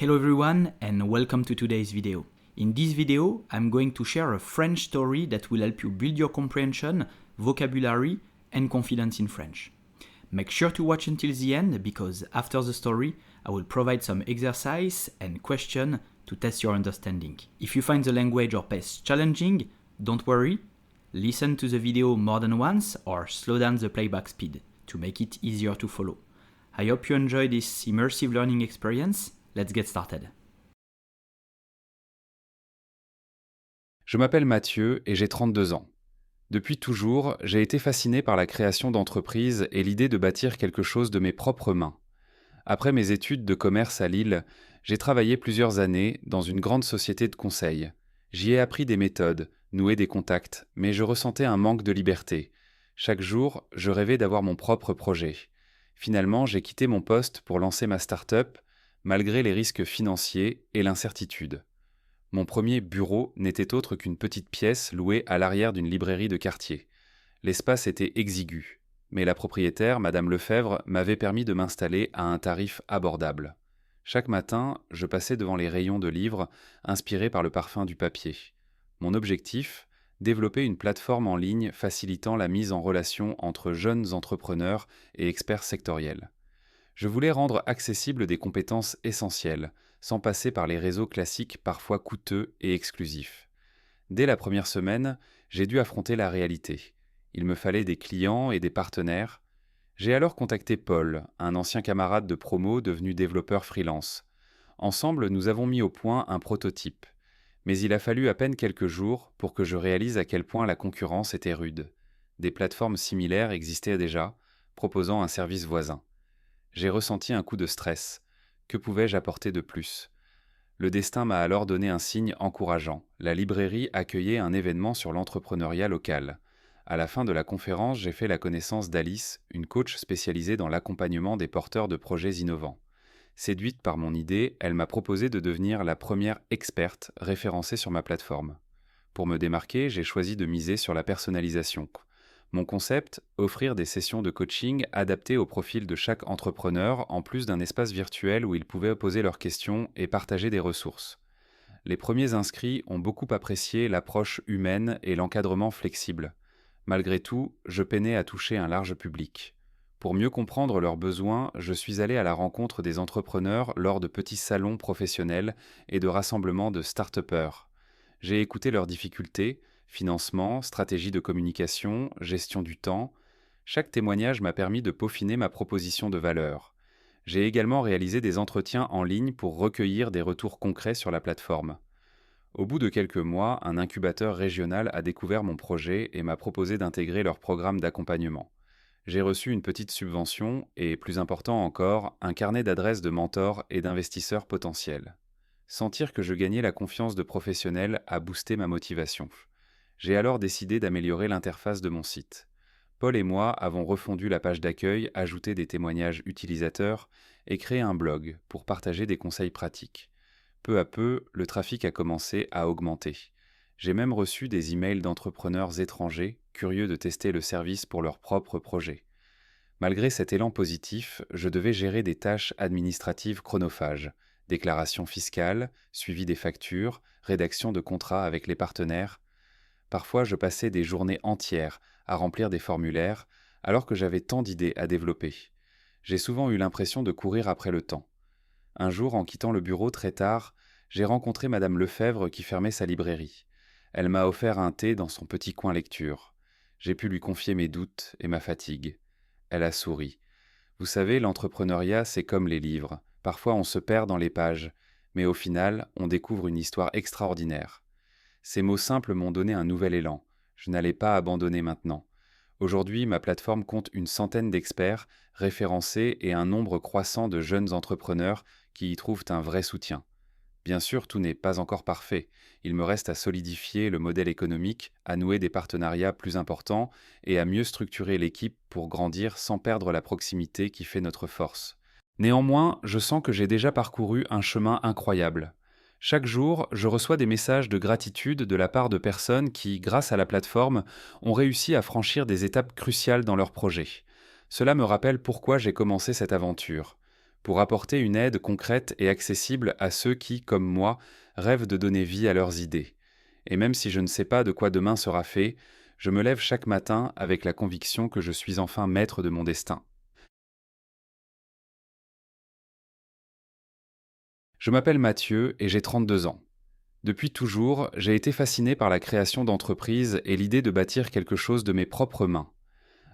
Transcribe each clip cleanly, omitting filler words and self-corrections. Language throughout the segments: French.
Hello everyone and welcome to today's video. In this video, I'm going to share a French story that will help you build your comprehension, vocabulary and confidence in French. Make sure to watch until the end because after the story, I will provide some exercise and question to test your understanding. If you find the language or pace challenging, don't worry. Listen to the video more than once or slow down the playback speed to make it easier to follow. I hope you enjoy this immersive learning experience. Let's get started. Je m'appelle Mathieu et j'ai 32 ans. Depuis toujours, j'ai été fasciné par la création d'entreprises et l'idée de bâtir quelque chose de mes propres mains. Après mes études de commerce à Lille, j'ai travaillé plusieurs années dans une grande société de conseil. J'y ai appris des méthodes, noué des contacts, mais je ressentais un manque de liberté. Chaque jour, je rêvais d'avoir mon propre projet. Finalement, j'ai quitté mon poste pour lancer ma start-up, malgré les risques financiers et l'incertitude. Mon premier bureau n'était autre qu'une petite pièce louée à l'arrière d'une librairie de quartier. L'espace était exigu, mais la propriétaire, Madame Lefebvre, m'avait permis de m'installer à un tarif abordable. Chaque matin, je passais devant les rayons de livres, inspirés par le parfum du papier. Mon objectif, développer une plateforme en ligne facilitant la mise en relation entre jeunes entrepreneurs et experts sectoriels. Je voulais rendre accessibles des compétences essentielles, sans passer par les réseaux classiques parfois coûteux et exclusifs. Dès la première semaine, j'ai dû affronter la réalité. Il me fallait des clients et des partenaires. J'ai alors contacté Paul, un ancien camarade de promo devenu développeur freelance. Ensemble, nous avons mis au point un prototype. Mais il a fallu à peine quelques jours pour que je réalise à quel point la concurrence était rude. Des plateformes similaires existaient déjà, proposant un service voisin. J'ai ressenti un coup de stress. Que pouvais-je apporter de plus ? Le destin m'a alors donné un signe encourageant. La librairie accueillait un événement sur l'entrepreneuriat local. À la fin de la conférence, j'ai fait la connaissance d'Alice, une coach spécialisée dans l'accompagnement des porteurs de projets innovants. Séduite par mon idée, elle m'a proposé de devenir la première experte référencée sur ma plateforme. Pour me démarquer, j'ai choisi de miser sur la personnalisation. Mon concept, offrir des sessions de coaching adaptées au profil de chaque entrepreneur, en plus d'un espace virtuel où ils pouvaient poser leurs questions et partager des ressources. Les premiers inscrits ont beaucoup apprécié l'approche humaine et l'encadrement flexible. Malgré tout, je peinais à toucher un large public. Pour mieux comprendre leurs besoins, je suis allé à la rencontre des entrepreneurs lors de petits salons professionnels et de rassemblements de start-upers. J'ai écouté leurs difficultés, financement, stratégie de communication, gestion du temps. Chaque témoignage m'a permis de peaufiner ma proposition de valeur. J'ai également réalisé des entretiens en ligne pour recueillir des retours concrets sur la plateforme. Au bout de quelques mois, un incubateur régional a découvert mon projet et m'a proposé d'intégrer leur programme d'accompagnement. J'ai reçu une petite subvention et, plus important encore, un carnet d'adresses de mentors et d'investisseurs potentiels. Sentir que je gagnais la confiance de professionnels a boosté ma motivation. J'ai alors décidé d'améliorer l'interface de mon site. Paul et moi avons refondu la page d'accueil, ajouté des témoignages utilisateurs et créé un blog pour partager des conseils pratiques. Peu à peu, le trafic a commencé à augmenter. J'ai même reçu des emails d'entrepreneurs étrangers curieux de tester le service pour leurs propres projets. Malgré cet élan positif, je devais gérer des tâches administratives chronophages, déclarations fiscales, suivi des factures, rédaction de contrats avec les partenaires. Parfois, je passais des journées entières à remplir des formulaires, alors que j'avais tant d'idées à développer. J'ai souvent eu l'impression de courir après le temps. Un jour, en quittant le bureau très tard, j'ai rencontré Madame Lefebvre qui fermait sa librairie. Elle m'a offert un thé dans son petit coin lecture. J'ai pu lui confier mes doutes et ma fatigue. Elle a souri. Vous savez, l'entrepreneuriat, c'est comme les livres. Parfois, on se perd dans les pages, mais au final, on découvre une histoire extraordinaire. Ces mots simples m'ont donné un nouvel élan. Je n'allais pas abandonner maintenant. Aujourd'hui, ma plateforme compte une centaine d'experts référencés et un nombre croissant de jeunes entrepreneurs qui y trouvent un vrai soutien. Bien sûr, tout n'est pas encore parfait. Il me reste à solidifier le modèle économique, à nouer des partenariats plus importants et à mieux structurer l'équipe pour grandir sans perdre la proximité qui fait notre force. Néanmoins, je sens que j'ai déjà parcouru un chemin incroyable. Chaque jour, je reçois des messages de gratitude de la part de personnes qui, grâce à la plateforme, ont réussi à franchir des étapes cruciales dans leur projet. Cela me rappelle pourquoi j'ai commencé cette aventure. pour apporter une aide concrète et accessible à ceux qui, comme moi, rêvent de donner vie à leurs idées. Et même si je ne sais pas de quoi demain sera fait, je me lève chaque matin avec la conviction que je suis enfin maître de mon destin. Je m'appelle Mathieu et j'ai 32 ans. Depuis toujours, j'ai été fasciné par la création d'entreprises et l'idée de bâtir quelque chose de mes propres mains.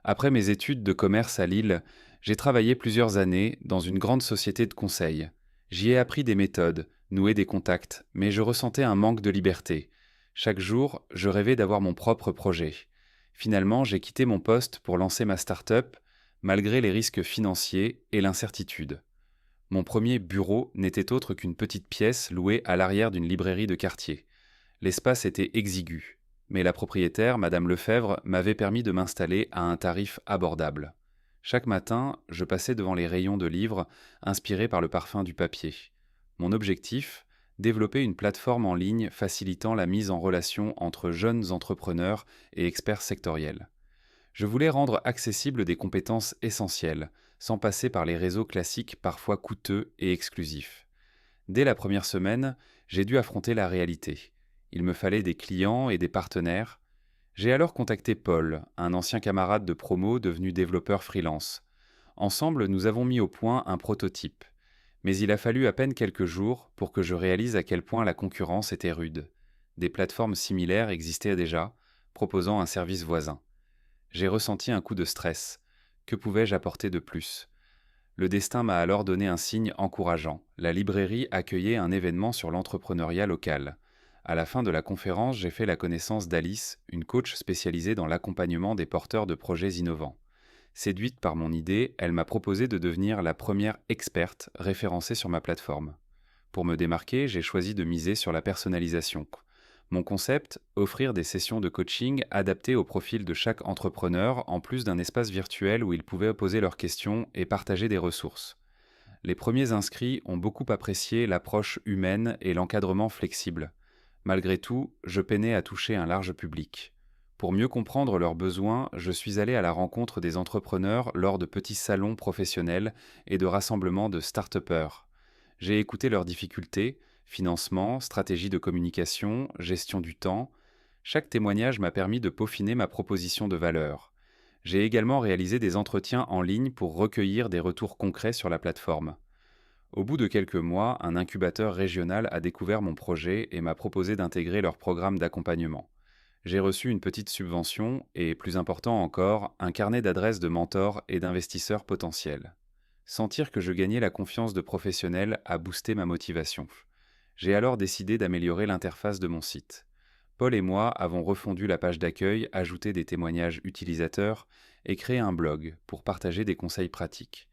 Après mes études de commerce à Lille, j'ai travaillé plusieurs années dans une grande société de conseil. J'y ai appris des méthodes, noué des contacts, mais je ressentais un manque de liberté. Chaque jour, je rêvais d'avoir mon propre projet. Finalement, j'ai quitté mon poste pour lancer ma start-up, malgré les risques financiers et l'incertitude. Mon premier bureau n'était autre qu'une petite pièce louée à l'arrière d'une librairie de quartier. L'espace était exigu, mais la propriétaire, Madame Lefebvre, m'avait permis de m'installer à un tarif abordable. Chaque matin, je passais devant les rayons de livres, inspirés par le parfum du papier. Mon objectif, développer une plateforme en ligne facilitant la mise en relation entre jeunes entrepreneurs et experts sectoriels. Je voulais rendre accessibles des compétences essentielles, sans passer par les réseaux classiques parfois coûteux et exclusifs. Dès la première semaine, j'ai dû affronter la réalité. Il me fallait des clients et des partenaires. J'ai alors contacté Paul, un ancien camarade de promo devenu développeur freelance. Ensemble, nous avons mis au point un prototype. Mais il a fallu à peine quelques jours pour que je réalise à quel point la concurrence était rude. Des plateformes similaires existaient déjà, proposant un service voisin. J'ai ressenti un coup de stress. Que pouvais-je apporter de plus ? Le destin m'a alors donné un signe encourageant. La librairie accueillait un événement sur l'entrepreneuriat local. À la fin de la conférence, j'ai fait la connaissance d'Alice, une coach spécialisée dans l'accompagnement des porteurs de projets innovants. Séduite par mon idée, elle m'a proposé de devenir la première experte référencée sur ma plateforme. Pour me démarquer, j'ai choisi de miser sur la personnalisation. Mon concept, offrir des sessions de coaching adaptées au profil de chaque entrepreneur, en plus d'un espace virtuel où ils pouvaient poser leurs questions et partager des ressources. Les premiers inscrits ont beaucoup apprécié l'approche humaine et l'encadrement flexible. Malgré tout, je peinais à toucher un large public. Pour mieux comprendre leurs besoins, je suis allé à la rencontre des entrepreneurs lors de petits salons professionnels et de rassemblements de start-upers. J'ai écouté leurs difficultés, financement, stratégie de communication, gestion du temps. Chaque témoignage m'a permis de peaufiner ma proposition de valeur. J'ai également réalisé des entretiens en ligne pour recueillir des retours concrets sur la plateforme. Au bout de quelques mois, un incubateur régional a découvert mon projet et m'a proposé d'intégrer leur programme d'accompagnement. J'ai reçu une petite subvention et, plus important encore, un carnet d'adresses de mentors et d'investisseurs potentiels. Sentir que je gagnais la confiance de professionnels a boosté ma motivation. J'ai alors décidé d'améliorer l'interface de mon site. Paul et moi avons refondu la page d'accueil, ajouté des témoignages utilisateurs et créé un blog pour partager des conseils pratiques.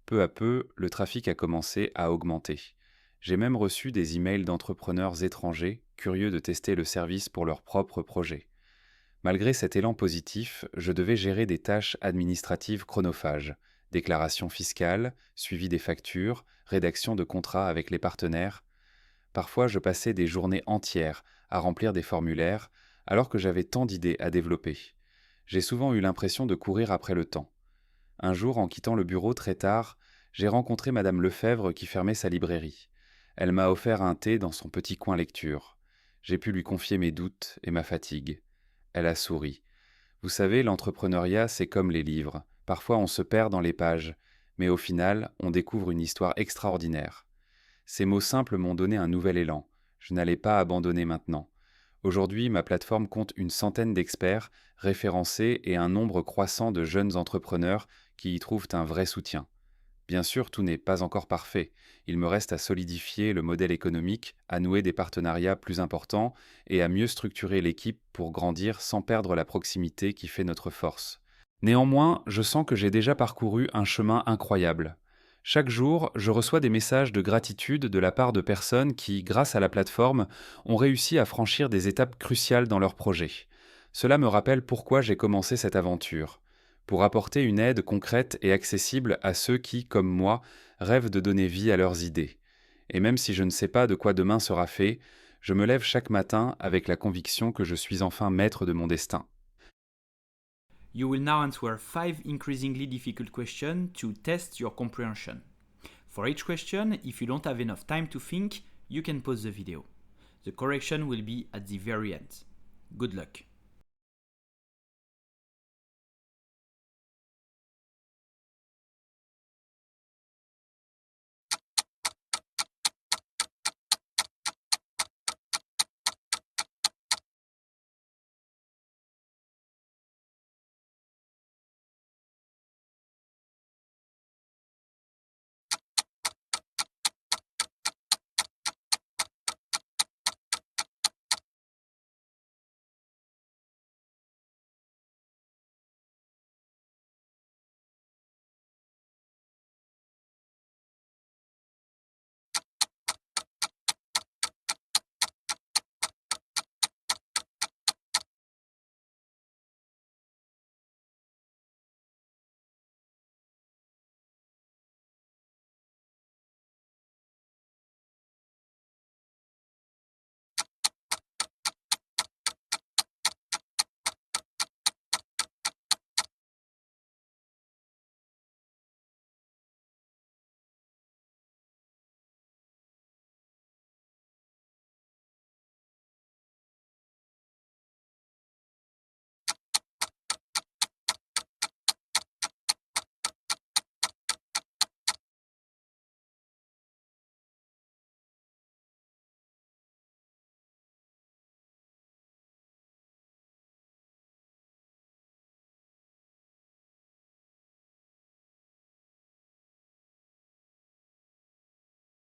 Peu à peu, le trafic a commencé à augmenter. J'ai même reçu des emails d'entrepreneurs étrangers curieux de tester le service pour leur propre projet. Malgré cet élan positif, je devais gérer des tâches administratives chronophages, déclaration fiscale, suivi des factures, rédaction de contrats avec les partenaires. Parfois, je passais des journées entières à remplir des formulaires, alors que j'avais tant d'idées à développer. J'ai souvent eu l'impression de courir après le temps. Un jour, en quittant le bureau très tard, j'ai rencontré Madame Lefebvre qui fermait sa librairie. Elle m'a offert un thé dans son petit coin lecture. J'ai pu lui confier mes doutes et ma fatigue. Elle a souri. Vous savez, l'entrepreneuriat, c'est comme les livres. Parfois, on se perd dans les pages, mais au final, on découvre une histoire extraordinaire. Ces mots simples m'ont donné un nouvel élan. Je n'allais pas abandonner maintenant. Aujourd'hui, ma plateforme compte une centaine d'experts référencés et un nombre croissant de jeunes entrepreneurs qui y trouvent un vrai soutien. Bien sûr, tout n'est pas encore parfait. Il me reste à solidifier le modèle économique, à nouer des partenariats plus importants et à mieux structurer l'équipe pour grandir sans perdre la proximité qui fait notre force. Néanmoins, je sens que j'ai déjà parcouru un chemin incroyable. Chaque jour, je reçois des messages de gratitude de la part de personnes qui, grâce à la plateforme, ont réussi à franchir des étapes cruciales dans leur projet. Cela me rappelle pourquoi j'ai commencé cette aventure. Pour apporter une aide concrète et accessible à ceux qui, comme moi, rêvent de donner vie à leurs idées. Et même si je ne sais pas de quoi demain sera fait, je me lève chaque matin avec la conviction que je suis enfin maître de mon destin. You will now answer 5 increasingly difficult questions to test your comprehension. For each question, if you don't have enough time to think, you can pause the video. The correction will be at the very end. Good luck.